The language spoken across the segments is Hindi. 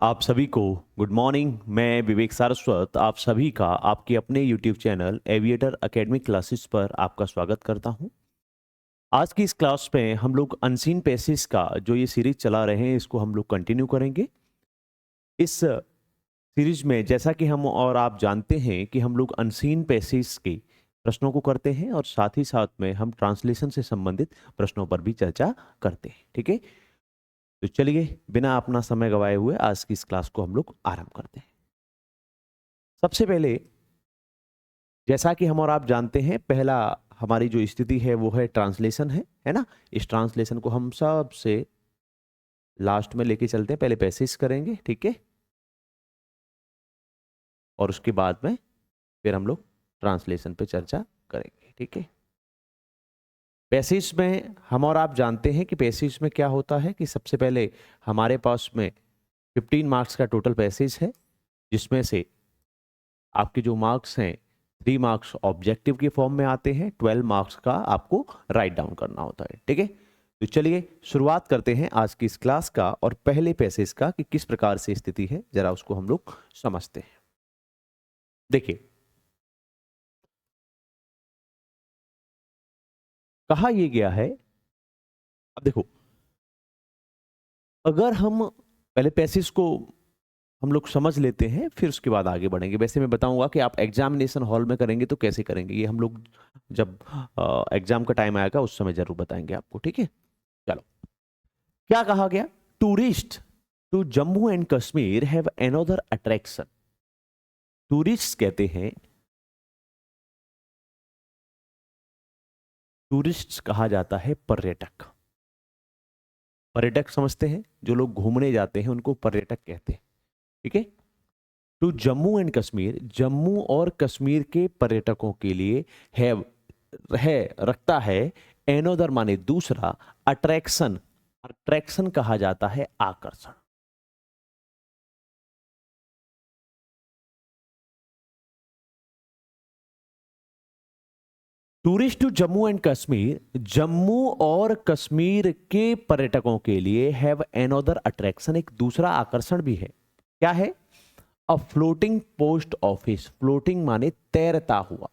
आप सभी को गुड मॉर्निंग। मैं विवेक सारस्वत आप सभी का आपके अपने YouTube channel aviator academic classes पर आपका स्वागत करता हूं। आज की इस क्लास में हम लोग अनसीन पैसेज का जो ये सीरीज चला रहे हैं इसको हम लोग कंटिन्यू करेंगे। इस सीरीज में जैसा कि हम और आप जानते हैं कि हम लोग अनसीन पैसेज के प्रश्नों को करते हैं और साथ ही साथ में हम ट्रांसलेशन से संबंधित प्रश्नों पर भी चर्चा करते हैं। ठीक है, तो चलिए बिना अपना समय गवाए हुए आज की इस क्लास को हम लोग आरंभ करते हैं। सबसे पहले जैसा कि हम और आप जानते हैं, पहला हमारी जो स्थिति है वो है ट्रांसलेशन है ना। इस ट्रांसलेशन को हम सबसे लास्ट में लेके चलते हैं। पहले पैसेज करेंगे, ठीक है, और उसके बाद में फिर हम लोग ट्रांसलेशन पे चर्चा करेंगे। ठीक है, पैसेज में हम और आप जानते हैं कि पैसेज में क्या होता है कि सबसे पहले हमारे पास में 15 मार्क्स का टोटल पैसेज है, जिसमें से आपके जो मार्क्स हैं 3 मार्क्स ऑब्जेक्टिव के फॉर्म में आते हैं, 12 मार्क्स का आपको राइट डाउन करना होता है। ठीक है, तो चलिए शुरुआत करते हैं आज की इस क्लास का और पहले पैसेज का कि किस प्रकार से स्थिति है, जरा उसको हम लोग समझते हैं। देखिए, कहा यह गया है, अब देखो, अगर हम पहले पैसेज को हम लोग समझ लेते हैं फिर उसके बाद आगे बढ़ेंगे। वैसे मैं बताऊंगा कि आप एग्जामिनेशन हॉल में करेंगे तो कैसे करेंगे, ये हम लोग जब एग्जाम का टाइम आएगा उस समय जरूर बताएंगे आपको। ठीक है, चलो, क्या कहा गया? Tourist to Jammu and Kashmir have another attraction. Tourist कहते हैं, टूरिस्ट कहा जाता है पर्यटक। पर्यटक समझते हैं, जो लोग घूमने जाते हैं उनको पर्यटक कहते हैं। ठीक है, टू जम्मू एंड कश्मीर, जम्मू और कश्मीर के पर्यटकों के लिए है रखता है एनोदर माने दूसरा, अट्रैक्शन, अट्रैक्शन कहा जाता है आकर्षण। Tourist to Jammu and Kashmir, Jammu और कश्मीर के पर्यटकों के लिए हैव एनोदर अट्रैक्शन, एक दूसरा आकर्षण भी है। क्या है? A floating post office. Floating माने तैरता हुआ।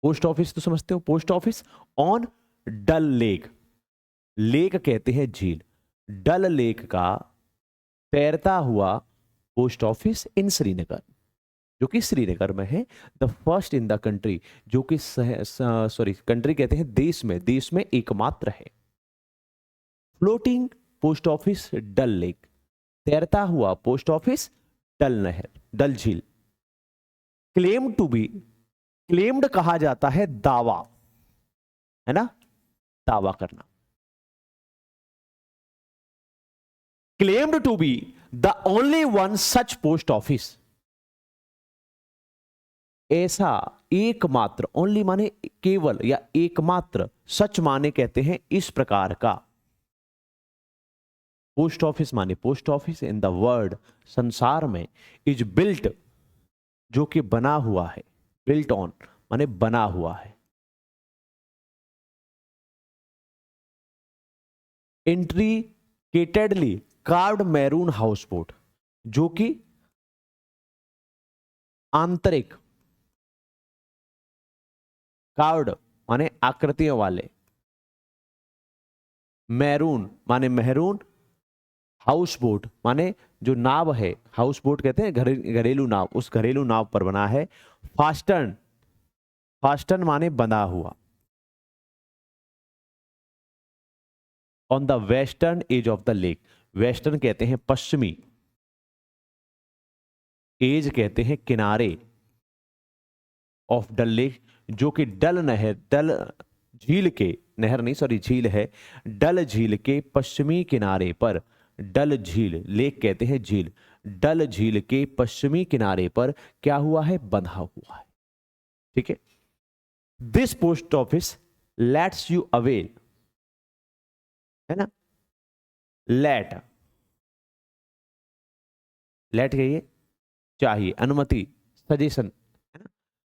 पोस्ट ऑफिस तो समझते हो, post office on Dal lake. Lake कहते हैं झील, डल लेक का तैरता हुआ पोस्ट ऑफिस इन श्रीनगर, जो कि श्रीनगर में है। The first in the country, जो कि सॉरी कंट्री कहते हैं देश में एकमात्र है। फ्लोटिंग पोस्ट ऑफिस डल लेक, तैरता हुआ पोस्ट ऑफिस डल नहर, डल झील। क्लेम टू बी, क्लेम्ड कहा जाता है दावा, है ना, दावा करना। Claimed to be the only one such post office, ऐसा एकमात्र, ओनली माने केवल या एकमात्र, सच माने कहते हैं इस प्रकार का, पोस्ट ऑफिस माने post office in the world, संसार में, इज बिल्ट, जो कि बना हुआ है, बिल्ट ऑन माने बना हुआ है, इंट्रीकेटेडली कार्व्ड मैरून हाउस बोट, जो कि आंतरिक, कार्व्ड माने आकृतियों वाले, मैरून माने मैरून, हाउस बोट माने जो नाव है, हाउस बोट कहते हैं घरेलू नाव, उस घरेलू नाव पर बना है। फास्टन, फास्टन माने बंधा हुआ, on the western edge of the lake, western कहते हैं पश्चिमी, एज कहते हैं किनारे, ऑफ डल लेक, जो कि डल नहर, डल झील के, नहर नहीं सॉरी झील है, डल झील के पश्चिमी किनारे पर, डल झील, लेक कहते हैं झील, डल झील के पश्चिमी किनारे पर क्या हुआ है? बंधा हुआ है। ठीक है, this post office let's you avail, है ना, लेट, लेट कहिए चाहिए, अनुमति, सजेशन, है ना,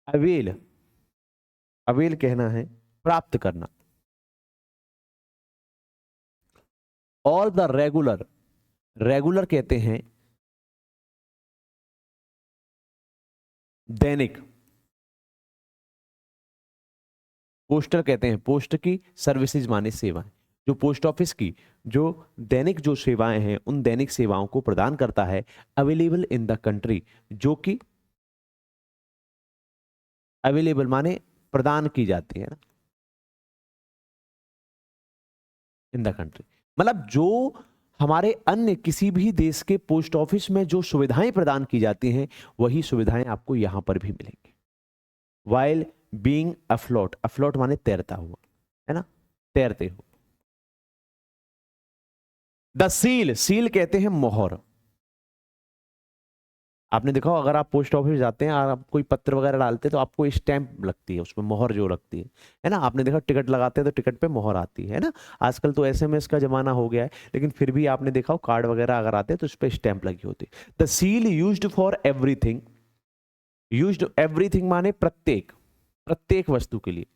अवेल, अवेल कहना है प्राप्त करना, ऑल द रेगुलर, रेगुलर कहते हैं दैनिक, पोस्टल कहते हैं पोस्ट की सर्विसेज माने सेवाएं, जो पोस्ट ऑफिस की जो दैनिक जो सेवाएं हैं उन दैनिक सेवाओं को प्रदान करता है, अवेलेबल इन द कंट्री, जो कि अवेलेबल माने प्रदान की जाती है ना, इन द कंट्री, मतलब जो हमारे अन्य किसी भी देश के पोस्ट ऑफिस में जो सुविधाएं प्रदान की जाती हैं वही सुविधाएं आपको यहां पर भी मिलेंगी। वाइल बीइंग अफ्लोट, अफ्लोट माने तैरता हुआ, है ना, तैरते हुए। द सील, सील कहते हैं मोहर। आपने देखा अगर आप पोस्ट ऑफिस जाते हैं और आप कोई पत्र वगैरह डालते हैं तो आपको स्टैंप लगती है, उसमें मोहर जो लगती है ना। आपने देखा टिकट लगाते हैं तो टिकट पे मोहर आती है ना। आजकल तो एसएमएस का जमाना हो गया है, लेकिन फिर भी आपने देखा कार्ड वगैरह अगर आते हैं तो उस पर स्टैंप लगी होती है। The seal used for everything, used everything माने प्रत्येक, प्रत्येक वस्तु के लिए।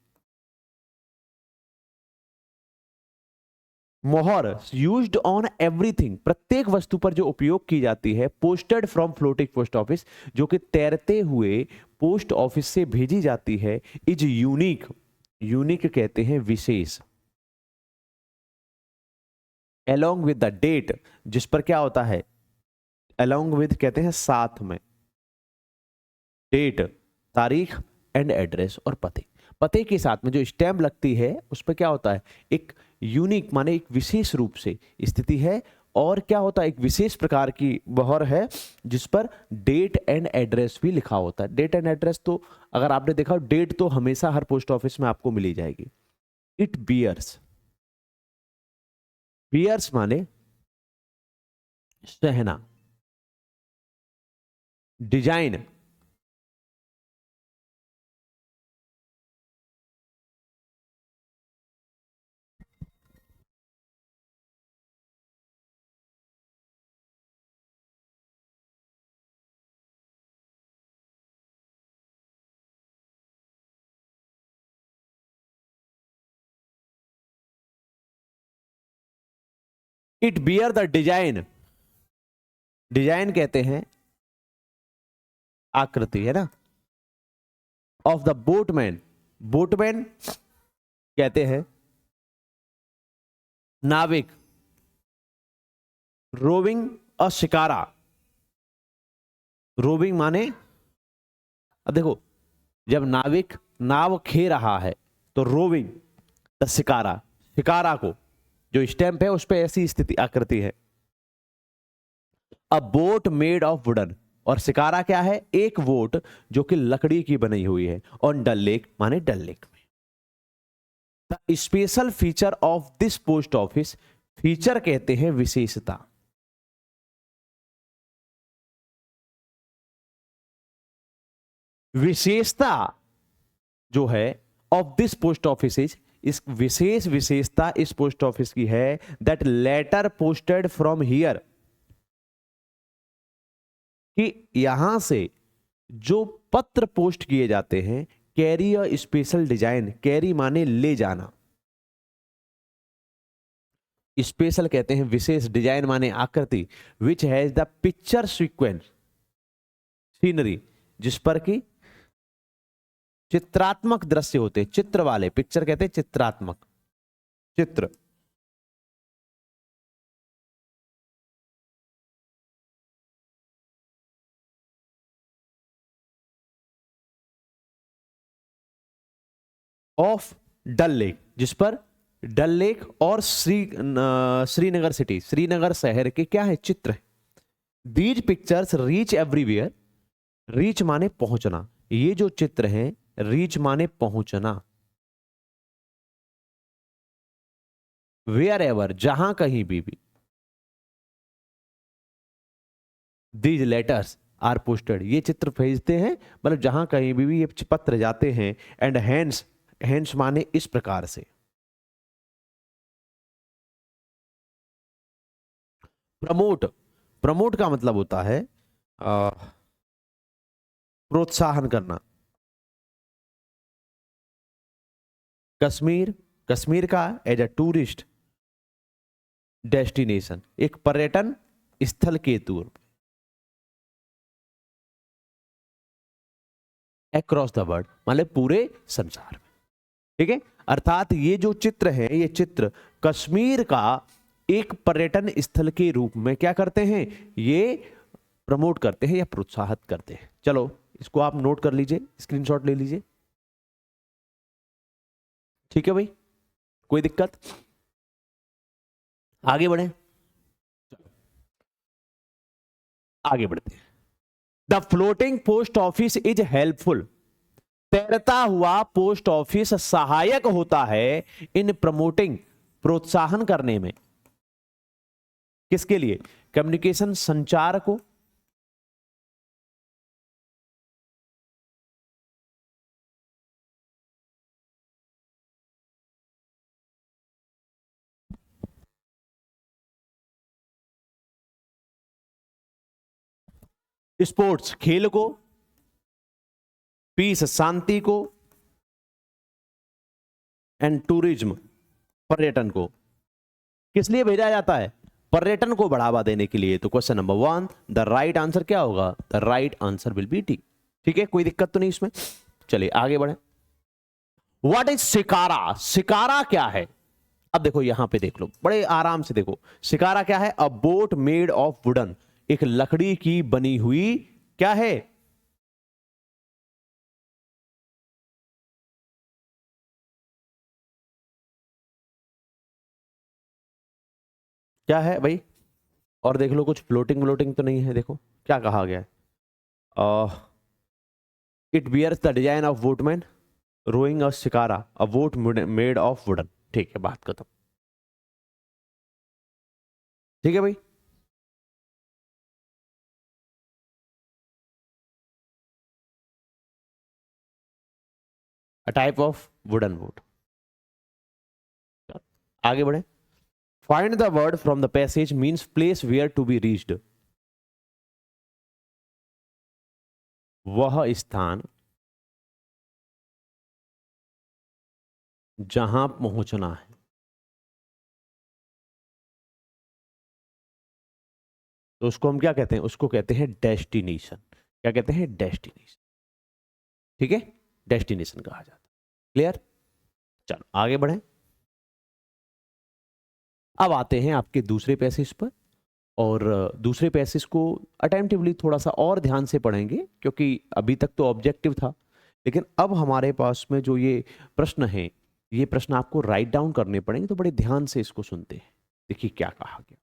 मोहर यूज्ड ऑन एवरीथिंग, प्रत्येक वस्तु पर जो उपयोग की जाती है। Posted from floating post office, जो कि तैरते हुए पोस्ट ऑफिस से भेजी जाती है। इज यूनिक, यूनिक कहते हैं विशेष। अलोंग विद द डेट, जिस पर क्या होता है, अलोंग विद कहते हैं साथ में, डेट तारीख, एंड एड्रेस और पते, पते के साथ में जो स्टैम्प लगती है उस पर क्या होता है, एक यूनिक माने एक विशेष रूप से स्थिति है। और क्या होता है, एक विशेष प्रकार की मोहर है जिस पर डेट एंड एड्रेस भी लिखा होता है। डेट एंड एड्रेस तो अगर आपने देखा, डेट तो हमेशा हर पोस्ट ऑफिस में आपको मिली जाएगी। इट बियर्स, बियर्स माने सहना, design, it bear the design, design कहते हैं आकृति, है ना, ऑफ द बोटमैन, बोटमैन कहते हैं नाविक, रोविंग और शिकारा, रोविंग माने, अब देखो जब नाविक नाव खे रहा है तो रोविंग, द शिकारा, शिकारा को जो स्टैंप है उस पे ऐसी स्थिति आकृति है। अ बोट मेड ऑफ वुडन, और शिकारा क्या है, एक बोट जो कि लकड़ी की बनी हुई है। ऑन डल लेक माने डल लेक में। The special feature of this post office, feature कहते हैं विशेषता, विशेषता जो है ऑफ दिस पोस्ट ऑफिस, इस विशेष विशेषता इस पोस्ट ऑफिस की है, that letter posted from here, कि यहां से जो पत्र पोस्ट किए जाते हैं, carry a special design, carry माने ले जाना, स्पेशल कहते हैं विशेष, डिजाइन माने आकृति, which has the picture sequence, scenery, जिस पर की चित्रात्मक दृश्य होते हैं, चित्र वाले, पिक्चर कहते हैं चित्रात्मक, चित्र। ऑफ डल लेक, जिस पर डल लेक और श्रीनगर सिटी, श्रीनगर शहर के क्या है, चित्र है। These pictures reach everywhere, reach माने पहुंचना, ये जो चित्र हैं रीच माने पहुंचना, वेयर एवर जहां कहीं भी दीज लेटर्स आर पोस्टेड, ये चित्र भेजते हैं, मतलब जहां कहीं भी ये पत्र जाते हैं। एंड हैंड्स, हैंड्स माने इस प्रकार से। प्रमोट, प्रमोट का मतलब होता है प्रोत्साहन करना। कश्मीर, कश्मीर का एज अ टूरिस्ट डेस्टिनेशन, एक पर्यटन स्थल के तौर पे अक्रॉस द वर्ल्ड, मतलब पूरे संसार में। ठीक है, अर्थात ये जो चित्र है, ये चित्र कश्मीर का एक पर्यटन स्थल के रूप में क्या करते हैं, ये प्रमोट करते हैं या प्रोत्साहित करते हैं। चलो इसको आप नोट कर लीजिए, स्क्रीनशॉट ले लीजिए। ठीक है भाई, कोई दिक्कत? आगे बढ़े, आगे बढ़ते हैं। The floating post office is helpful, तैरता हुआ पोस्ट ऑफिस सहायक होता है इन प्रमोटिंग, प्रोत्साहन करने में। किसके लिए? कम्युनिकेशन, संचार को, स्पोर्ट्स खेल को, पीस शांति को, एंड टूरिज्म पर्यटन को। किस लिए भेजा जाता है? पर्यटन को बढ़ावा देने के लिए। तो question number 1, the right answer क्या होगा? The right answer will be T. ठीक है, कोई दिक्कत तो नहीं इसमें। चलिए आगे बढ़े। What is shikara? शिकारा क्या है? अब देखो यहां पे देख लो, बड़े आराम से देखो। शिकारा क्या है? अ बोट मेड ऑफ वुडन, एक लकड़ी की बनी हुई क्या है? क्या है भाई? और देख लो कुछ फ्लोटिंग व्लोटिंग तो नहीं है। देखो क्या कहा गया है, it bears the design of woodman rowing a shikara, a boat made of wooden. ठीक है, बात खत्म। ठीक है भाई, a type of wooden boat. आगे बढ़े। Find the word from the passage means place where to be reached, वह स्थान जहां पहुंचना है। तो उसको हम क्या कहते हैं? उसको कहते हैं डेस्टिनेशन। क्या कहते हैं? डेस्टिनेशन। ठीक है, डेस्टिनेशन कहा जाता है। क्लियर? चलो आगे बढ़े। अब आते हैं आपके दूसरे पैसेज पर, और दूसरे पैसेज को अटेंटिवली थोड़ा सा और ध्यान से पढ़ेंगे, क्योंकि अभी तक तो ऑब्जेक्टिव था, लेकिन अब हमारे पास में जो ये प्रश्न है, ये प्रश्न आपको राइट डाउन करने पड़ेंगे, तो बड़े ध्यान से इसको सुनते हैं। देखिए क्या कहा गया।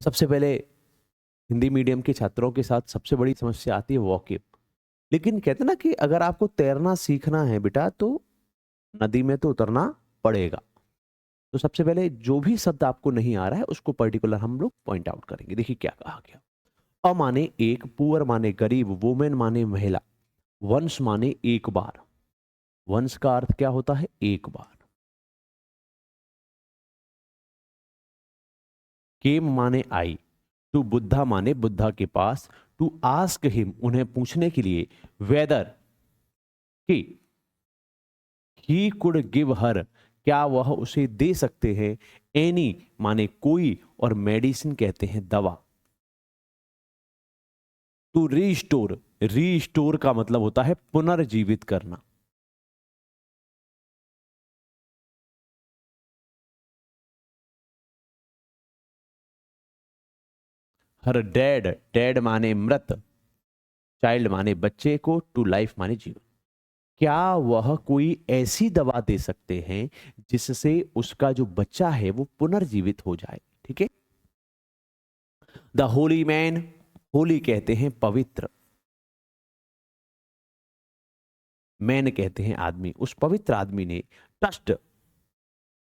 सबसे पहले हिंदी मीडियम के छात्रों के साथ सबसे बड़ी समस्या आती है वॉकिब। लेकिन कहते ना कि अगर आपको तैरना सीखना है बेटा, तो नदी में तो उतरना पड़ेगा। तो सबसे पहले जो भी शब्द आपको नहीं आ रहा है उसको पर्टिकुलर हम लोग पॉइंट आउट करेंगे। देखिए क्या कहा गया। अ माने एक, पुअर माने गरीब, वुमेन माने महिला, वंस माने एक बार। वंस का अर्थ क्या होता है? एक बार। केम माने आई, टू बुद्धा माने बुद्धा के पास, टू आस्क हिम उन्हें पूछने के लिए, वेदर कि ही कुड गिव हर क्या वह उसे दे सकते हैं, एनी माने कोई, और मेडिसिन कहते हैं दवा। टू रीस्टोर, रीस्टोर का मतलब होता है पुनर्जीवित करना। हर डेड, डेड माने मृत, चाइल्ड माने बच्चे को, टू लाइफ माने जीवन। क्या वह कोई ऐसी दवा दे सकते हैं जिससे उसका जो बच्चा है वो पुनर्जीवित हो जाए? ठीक है। द होली मैन, होली कहते हैं पवित्र, मैन कहते हैं आदमी, उस पवित्र आदमी ने टस्ट,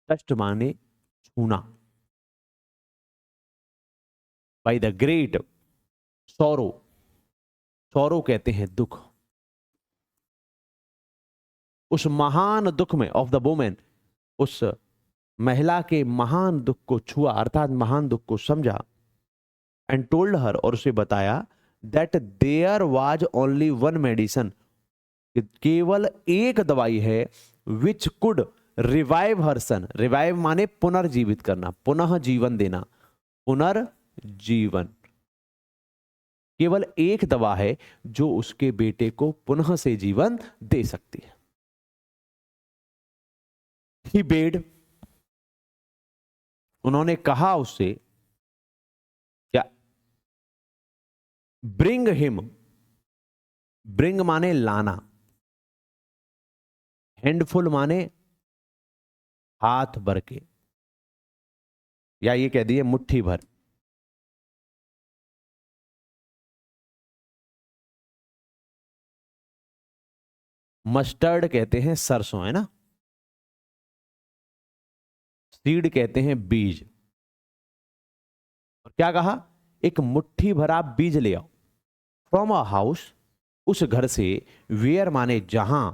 टस्ट माने छूना, by the great sorrow, sorrow कहते हैं दुख, उस महान दुख में, ऑफ द वुमेन, उस महिला के महान दुख को छुआ, अर्थात महान दुख को समझा। एंड टोल्ड हर, और उसे बताया, that there was only one medicine, केवल एक दवाई है, which could revive her son, revive माने पुनर्जीवित करना, पुनः जीवन देना, पुनर्जीवन। केवल एक दवा है जो उसके बेटे को पुनः से जीवन दे सकती है। ही बेड, उन्होंने कहा उससे क्या, ब्रिंग हिम, ब्रिंग माने लाना, हैंडफुल माने हाथ भर के, या ये कह दिए मुट्ठी भर। मस्टर्ड कहते हैं सरसों, है ना, सीड कहते हैं बीज। और क्या कहा, एक मुट्ठी भर आप बीज ले आओ, फ्रॉम अ हाउस, उस घर से, वेयर माने जहां,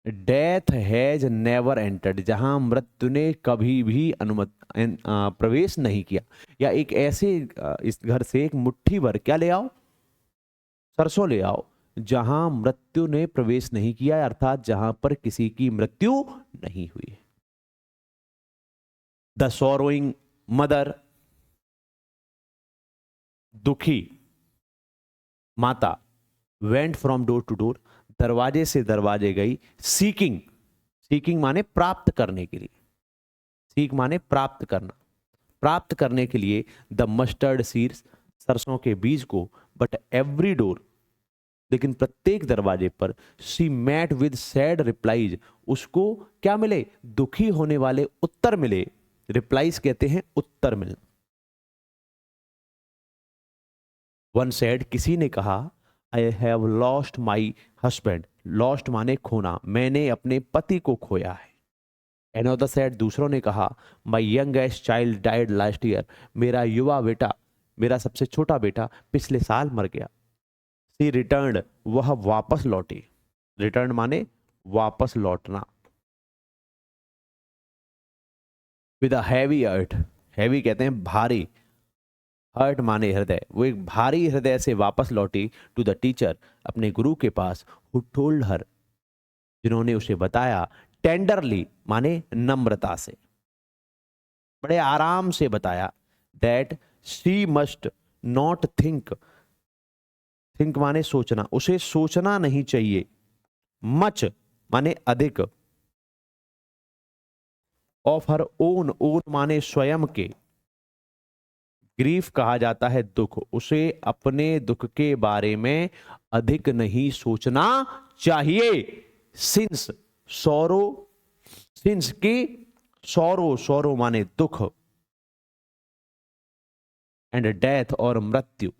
डेथ हैज नेवर एंटर्ड, जहां मृत्यु ने कभी भी प्रवेश नहीं किया। या एक ऐसे इस घर से एक मुट्ठी भर क्या ले आओ, सरसों ले आओ, जहां मृत्यु ने प्रवेश नहीं किया, अर्थात जहां पर किसी की मृत्यु नहीं हुई। द सॉरोइंग मदर, दुखी माता, went from door to door, दरवाजे से दरवाजे गई, सीकिंग, सीकिंग माने प्राप्त करने के लिए, सीक माने प्राप्त करना, प्राप्त करने के लिए द मस्टर्ड सीड्स, सरसों के बीज को, बट एवरी डोर, लेकिन प्रत्येक दरवाजे पर, she met with sad replies, उसको क्या मिले, दुखी होने वाले उत्तर मिले। रिप्लाईज कहते हैं उत्तर मिलना। वन सेड, किसी ने कहा, I have lost my husband, lost माने खोना, मैंने अपने पति को खोया है। Another said, दूसरों ने कहा, my youngest child died last year, मेरा युवा बेटा, मेरा सबसे छोटा बेटा पिछले साल मर गया। सी रिटर्न्ड, वह वापस लौटी, रिटर्न माने वापस लौटना। With a heavy heart, heavy कहते हैं भारी, हर्ट माने हृदय, वो एक भारी हृदय से वापस लौटी, टू द टीचर, अपने गुरु के पास, हु टोल्ड हर, जिन्होंने उसे बताया, टेंडरली माने नम्रता से, बड़े आराम से बताया, that she must not think, think माने सोचना, उसे सोचना नहीं चाहिए, मच माने अधिक, ऑफ हर ओन, ओन माने स्वयं के, ग्रीफ कहा जाता है दुख, उसे अपने दुख के बारे में अधिक नहीं सोचना चाहिए। सिंस सौरो, सिंस की सौरो, सौरो माने दुख, एंड डेथ और मृत्यु,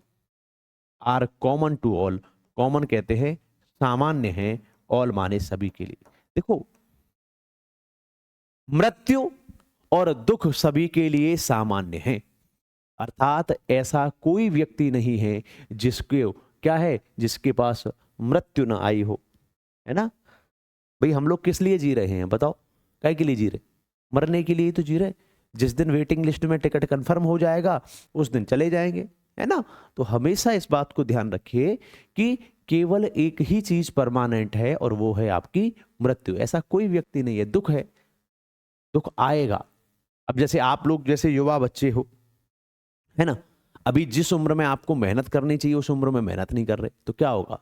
are common to all, common कहते हैं सामान्य है, ऑल माने सभी के लिए। देखो, मृत्यु और दुख सभी के लिए सामान्य है, अर्थात ऐसा कोई व्यक्ति नहीं है जिसके क्या है, जिसके पास मृत्यु ना आई हो, है ना। भाई हम लोग किस लिए जी रहे हैं बताओ, काय के लिए जी रहे, मरने के लिए ही तो जी रहे। जिस दिन वेटिंग लिस्ट में टिकट कंफर्म हो जाएगा उस दिन चले जाएंगे, है ना। तो हमेशा इस बात को ध्यान रखिए कि केवल एक ही चीज परमानेंट है और वो है आपकी मृत्यु, ऐसा कोई व्यक्ति नहीं है। दुख है, दुख आएगा। अब जैसे आप लोग जैसे युवा बच्चे हो, है ना, अभी जिस उम्र में आपको मेहनत करनी चाहिए उस उम्र में मेहनत नहीं कर रहे, तो क्या होगा,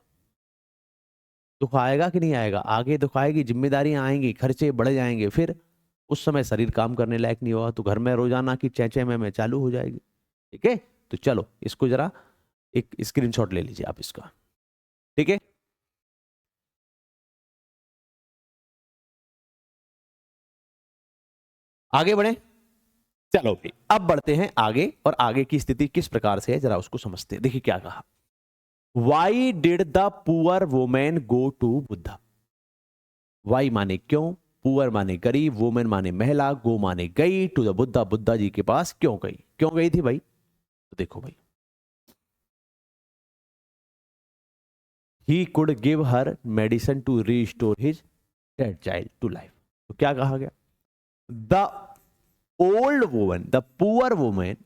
दुख आएगा कि नहीं आएगा, आगे दुख आएगी, जिम्मेदारियां आएंगी, खर्चे बढ़ जाएंगे, फिर उस समय शरीर काम करने लायक नहीं होगा, तो घर में रोजाना की चैचे में चालू हो जाएगी। ठीक है, तो चलो इसको जरा एक स्क्रीनशॉट ले लीजिए आप इसका, ठीक है। आगे बढ़े, चलो भाई अब बढ़ते हैं आगे, और आगे की स्थिति किस प्रकार से है जरा उसको समझते हैं। देखिए क्या कहा, why did the poor women go to Buddha, why माने क्यों, पुअर माने गरीब, वुमेन माने महिला, गो माने गई, टू द बुद्धा, बुद्धा जी के पास क्यों गई, क्यों गई थी भाई, तो देखो भाई, he could give her medicine to restore his dead child to life. तो क्या कहा गया, the old woman, the poor women,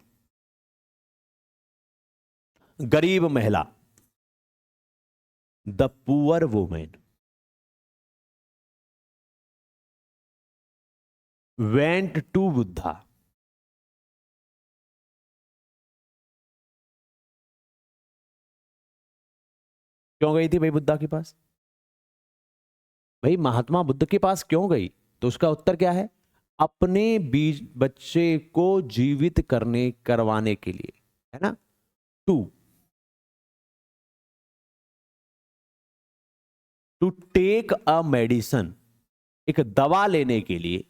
गरीब महिला, the poor women, went to Buddha. क्यों गई थी भाई बुद्धा के पास? भाई महात्मा बुद्ध के पास क्यों गई? तो उसका उत्तर क्या है? अपने बीज बच्चे को जीवित करवाने के लिए, है ना। To to take a medicine, एक दवा लेने के लिए,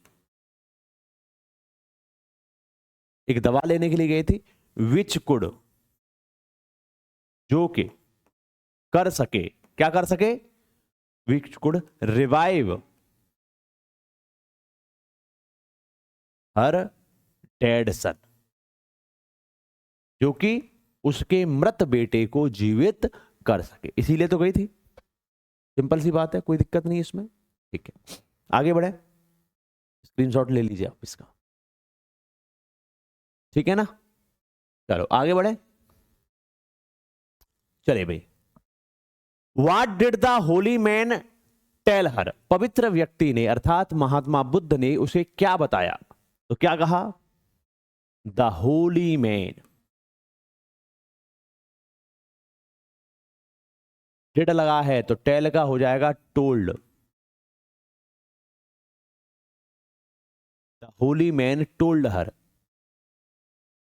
एक दवा लेने के लिए गए थे। विच कुड, जो के कर सके, क्या कर सके? Which could revive her dead son, जो कि उसके मृत बेटे को जीवित कर सके, इसीलिए तो गई थी। सिंपल सी बात है, कोई दिक्कत नहीं इसमें। ठीक है, आगे बढ़े, स्क्रीनशॉट ले लीजिए आप इसका, ठीक है ना। चलो आगे बढ़े, चले भाई। What did the holy man tell her, पवित्र व्यक्ति ने अर्थात महात्मा बुद्ध ने उसे क्या बताया? तो क्या कहा? द होली मैन, डिड लगा है तो टेल का हो जाएगा told. The holy man told her,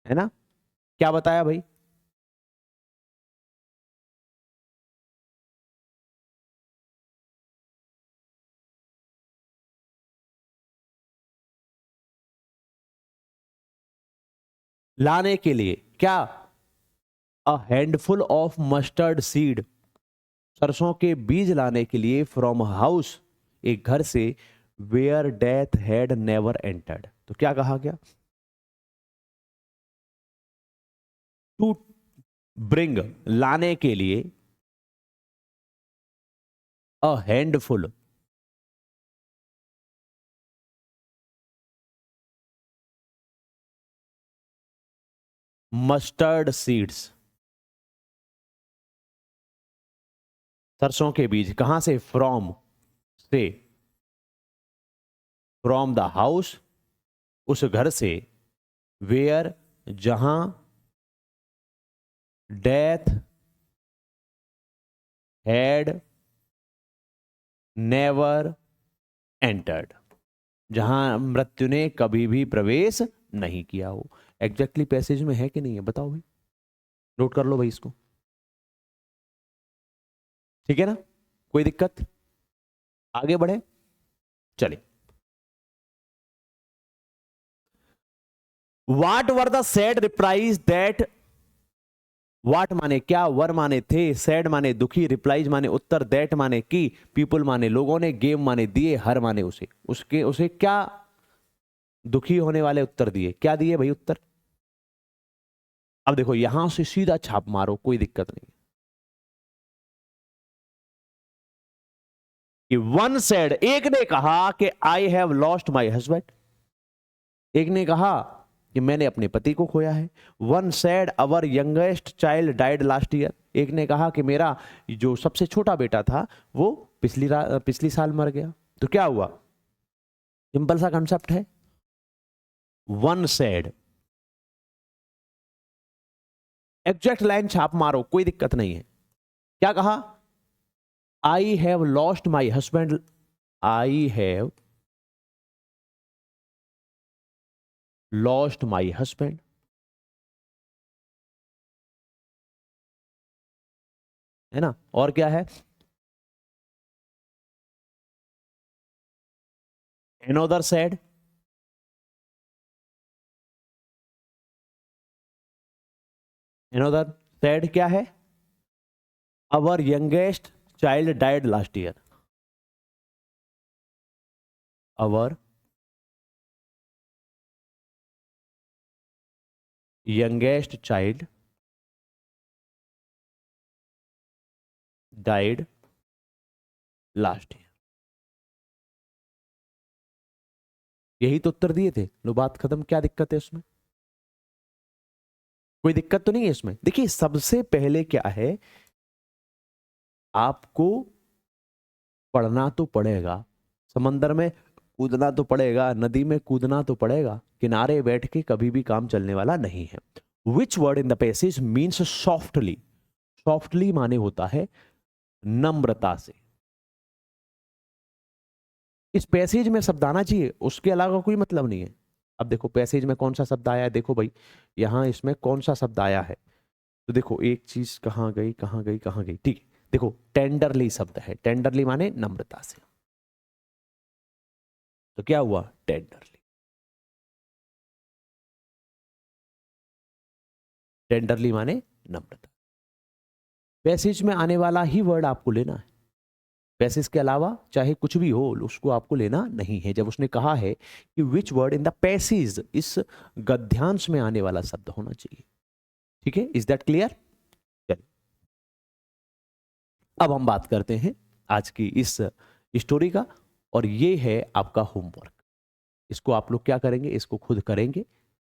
है ना। क्या बताया भाई? लाने के लिए क्या? A handful of mustard seed, सरसों के बीज लाने के लिए फ्रॉम हाउस, एक घर से, where death had never entered. तो क्या कहा गया? टू ब्रिंग, लाने के लिए, अ हैंडफुल मस्टर्ड सीड्स, सरसों के बीज कहां से? फ्रॉम से, फ्रॉम द हाउस, उस घर से, वेयर जहां, डेथ हैड नेवर एंटर्ड, जहां मृत्यु ने कभी भी प्रवेश नहीं किया हो। एग्जैक्टली पैसेज में है कि नहीं है बताओ भाई, नोट कर लो भाई इसको, ठीक है ना, कोई दिक्कत? आगे बढ़े, चले। What were the sad replies that, what माने क्या, वर माने थे, सैड माने दुखी, रिप्लाईज माने उत्तर, दैट माने की, पीपुल माने लोगों ने, गेम माने दिए, हर माने उसे, उसके उसे क्या दुखी होने वाले उत्तर दिए? क्या दिए भाई उत्तर? अब देखो यहां से सीधा छाप मारो, कोई दिक्कत नहीं। कि वन सेड, एक ने कहा कि I have lost my husband, एक ने कहा कि मैंने अपने पति को खोया है। One said our youngest child died last year, एक ने कहा कि मेरा जो सबसे छोटा बेटा था वो पिछली साल मर गया। तो क्या हुआ? सिंपल सा कंसेप्ट है, वन सेड, एग्जैक्ट लाइन छाप मारो, कोई दिक्कत नहीं है। क्या कहा? I have lost my husband, I have lost my husband, है ना। और क्या है? another said, another said क्या है? our youngest child died last year, our youngest child died last year। यही तो उत्तर दिए थे, लो बात खत्म, क्या दिक्कत है उसमें? कोई दिक्कत तो नहीं है इसमें। देखिए सबसे पहले क्या है, आपको पढ़ना तो पड़ेगा, समंदर में कूदना तो पड़ेगा, नदी में कूदना तो पड़ेगा, किनारे बैठ के कभी भी काम चलने वाला नहीं है। Which word in the passage means softly, softly माने होता है नम्रता से। इस पैसेज में शब्द आना चाहिए, उसके अलावा कोई मतलब नहीं है। अब देखो पैसेज में कौन सा शब्द आया है, देखो भाई यहां इसमें कौन सा शब्द आया है, तो देखो एक चीज कहां गई कहां गई कहां गई, ठीक है। देखो टेंडरली शब्द है, टेंडरली माने नम्रता से, तो क्या हुआ टेंडरली, टेंडरली माने नम्रता। पैसेज में आने वाला ही वर्ड आपको लेना है, पैसेज के अलावा चाहे कुछ भी हो उसको आपको लेना नहीं है। जब उसने कहा है कि which word in the passage, इस गद्यांश में आने वाला शब्द होना चाहिए, ठीक है। Is that clear? चलिए अब हम बात करते हैं आज की इस स्टोरी का, और ये है आपका होमवर्क। इसको आप लोग क्या करेंगे, इसको खुद करेंगे,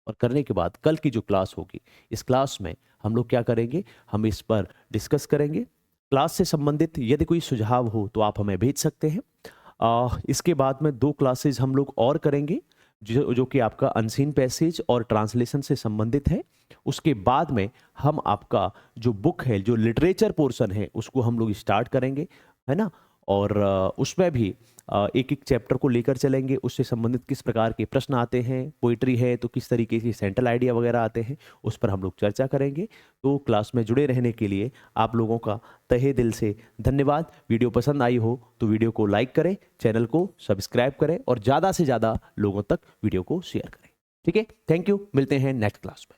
और करने के बाद कल की जो क्लास होगी, इस क्लास में हम लोग क्या करेंगे, हम इस पर डिस्कस करेंगे। क्लास से संबंधित यदि कोई सुझाव हो तो आप हमें भेज सकते हैं। इसके बाद में 2 क्लासेज हम लोग और करेंगे जो कि आपका अनसीन पैसेज और ट्रांसलेशन से संबंधित है। उसके बाद में हम आपका जो बुक है, जो लिटरेचर पोर्शन है, उसको हम लोग स्टार्ट करेंगे, है ना। और उसमें भी एक एक चैप्टर को लेकर चलेंगे, उससे संबंधित किस प्रकार के प्रश्न आते हैं, पोइट्री है तो किस तरीके की सेंट्रल आइडिया वगैरह आते हैं, उस पर हम लोग चर्चा करेंगे। तो क्लास में जुड़े रहने के लिए आप लोगों का तहे दिल से धन्यवाद। वीडियो पसंद आई हो तो वीडियो को लाइक करें, चैनल को सब्सक्राइब करें और ज़्यादा से ज़्यादा लोगों तक वीडियो को शेयर करें, ठीक है। थैंक यू, मिलते हैं नेक्स्ट क्लास में।